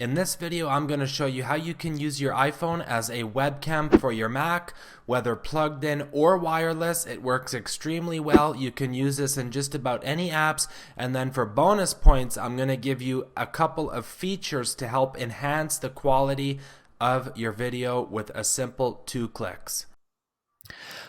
In this video, I'm going to show you how you can use your iPhone as a webcam for your Mac, whether plugged in or wireless. It works extremely well. You can use this in just about any apps. And then for bonus points, I'm going to give you a couple of features to help enhance the quality of your video with a simple 2 clicks.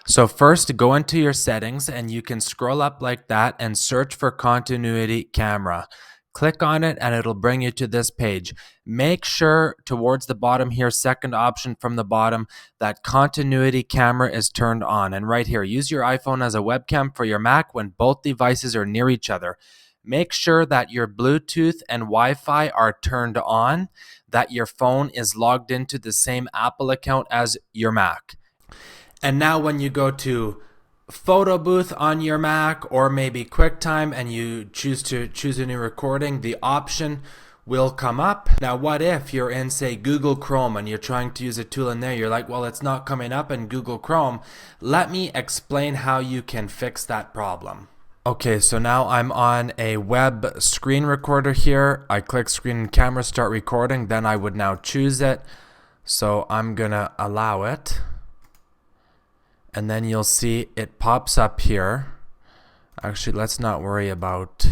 So first, go into your settings and you can scroll up like that and search for continuity camera. Click on it and it'll bring you to this page. Make sure towards the bottom here, second option from the bottom, that continuity camera is turned on. And right here, use your iPhone as a webcam for your Mac when both devices are near each other. Make sure that your Bluetooth and Wi-Fi are turned on, that your phone is logged into the same Apple account as your Mac. And now when you go to photo booth on your Mac or maybe QuickTime and you choose a new recording, the option will come up. Now what if you're in, say, Google Chrome and you're trying to use a tool in there? You're like, well, it's not coming up in Google Chrome. Let me explain how you can fix that problem. Okay, so now I'm on a web screen recorder here. I click screen and camera, start recording, then I would now choose it. So I'm gonna allow it. And then you'll see it pops up here. Actually, let's not worry about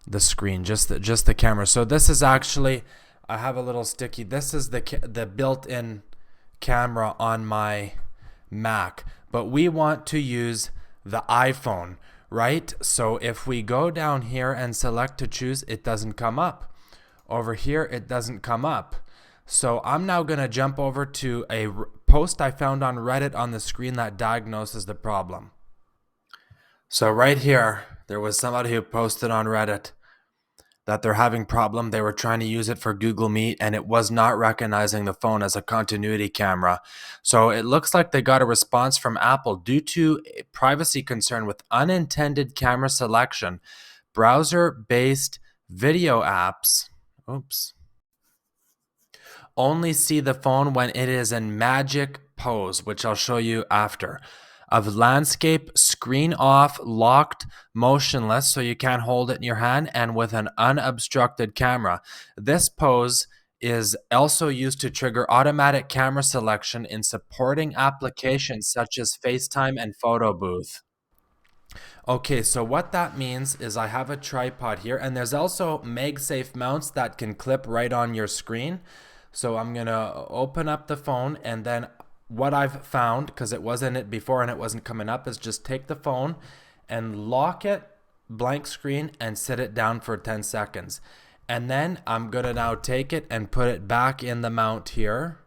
the screen, just the camera. So this is actually, I have a little sticky. This is the built-in camera on my Mac, but we want to use the iPhone, right? So if we go down here and select to choose, it doesn't come up. Over here, it doesn't come up. So I'm now going to jump over to a post I found on Reddit on the screen that diagnoses the problem. So right here, there was somebody who posted on Reddit that they're having problem. They were trying to use it for Google Meet and it was not recognizing the phone as a continuity camera. So it looks like they got a response from Apple due to a privacy concern with unintended camera selection. Browser-based video apps. Only see the phone when it is in magic pose, which I'll show you after. Of landscape, screen off, locked, motionless, so you can't hold it in your hand, and with an unobstructed camera. This pose is also used to trigger automatic camera selection in supporting applications such as FaceTime and Photo Booth. Okay, so what that means is I have a tripod here, and there's also MagSafe mounts that can clip right on your screen. So I'm going to open up the phone, and then what I've found, because it wasn't it before and it wasn't coming up, is just take the phone and lock it, blank screen, and sit it down for 10 seconds. And then I'm going to now take it and put it back in the mount here.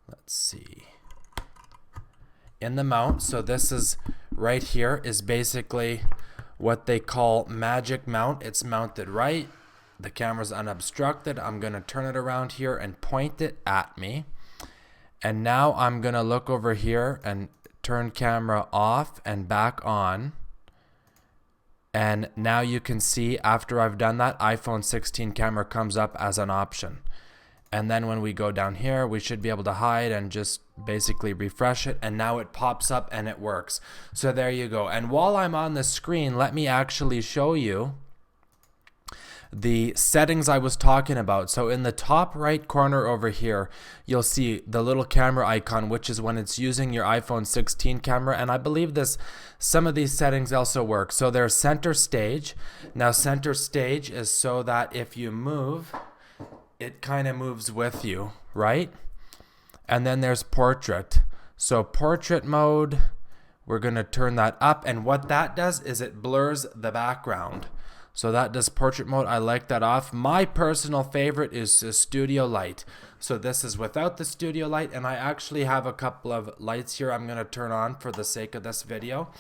Let's see. In the mount, so this is right here is basically what they call magic mount. It's mounted right. The camera's unobstructed. I'm going to turn it around here and point it at me. And now I'm going to look over here and turn camera off and back on. And now you can see after I've done that, iPhone 16 camera comes up as an option. And then when we go down here, we should be able to hide and just basically refresh it. And now it pops up and it works. So there you go. And while I'm on the screen, let me actually show you the settings I was talking about. So in the top right corner over here, you'll see the little camera icon, which is when it's using your iPhone 16 camera. And I believe some of these settings also work. So there's center stage. Now center stage is so that if you move, it kind of moves with you, right? And then there's portrait. So portrait mode, we're going to turn that up. And what that does is it blurs the background. So that does portrait mode. I like that off. My personal favorite is the studio light. So this is without the studio light, and I actually have a couple of lights here I'm going to turn on for the sake of this video.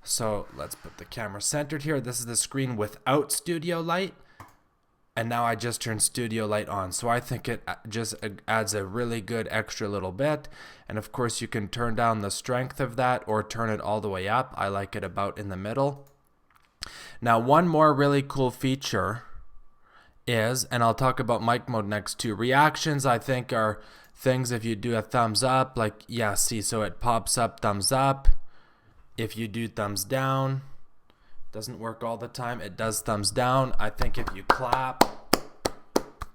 So let's put the camera centered here. This is the screen without studio light. And now I just turned studio light on. So I think it just adds a really good extra little bit. And of course you can turn down the strength of that or turn it all the way up. I like it about in the middle. Now one more really cool feature is, and I'll talk about mic mode next too, reactions I think are things if you do a thumbs up, like, yeah, see, so it pops up thumbs up. If you do thumbs down, doesn't work all the time, it does thumbs down. I think if you clap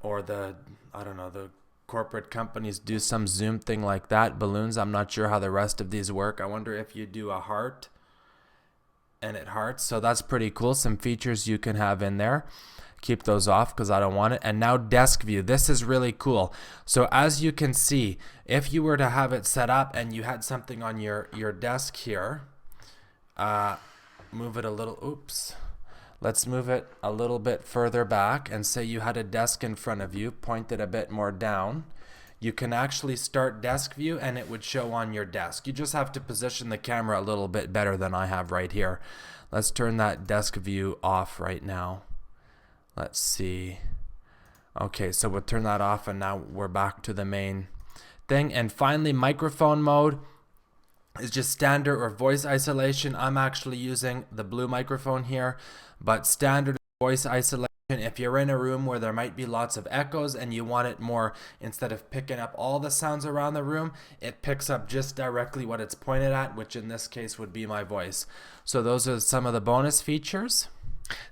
or the, I don't know, the corporate companies do some zoom thing like that. Balloons, I'm not sure how the rest of these work. I wonder if you do a heart and it hearts. So that's pretty cool. Some features you can have in there. Keep those off because I don't want it. And now desk view. This is really cool. So as you can see, if you were to have it set up and you had something on your desk here, move it a little, oops. Let's move it a little bit further back and say you had a desk in front of you, point it a bit more down. You can actually start desk view and it would show on your desk. You just have to position the camera a little bit better than I have right here. Let's turn that desk view off right now. Let's see. Okay, so we'll turn that off and now we're back to the main thing. And finally, microphone mode is just standard or voice isolation. I'm actually using the blue microphone here, but standard voice isolation. If you're in a room where there might be lots of echoes and you want it more, instead of picking up all the sounds around the room, it picks up just directly what it's pointed at, which in this case would be my voice. So those are some of the bonus features.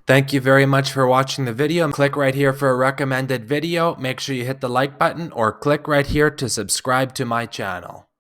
Thank you very much for watching the video. Click right here for a recommended video. Make sure you hit the like button or click right here to subscribe to my channel.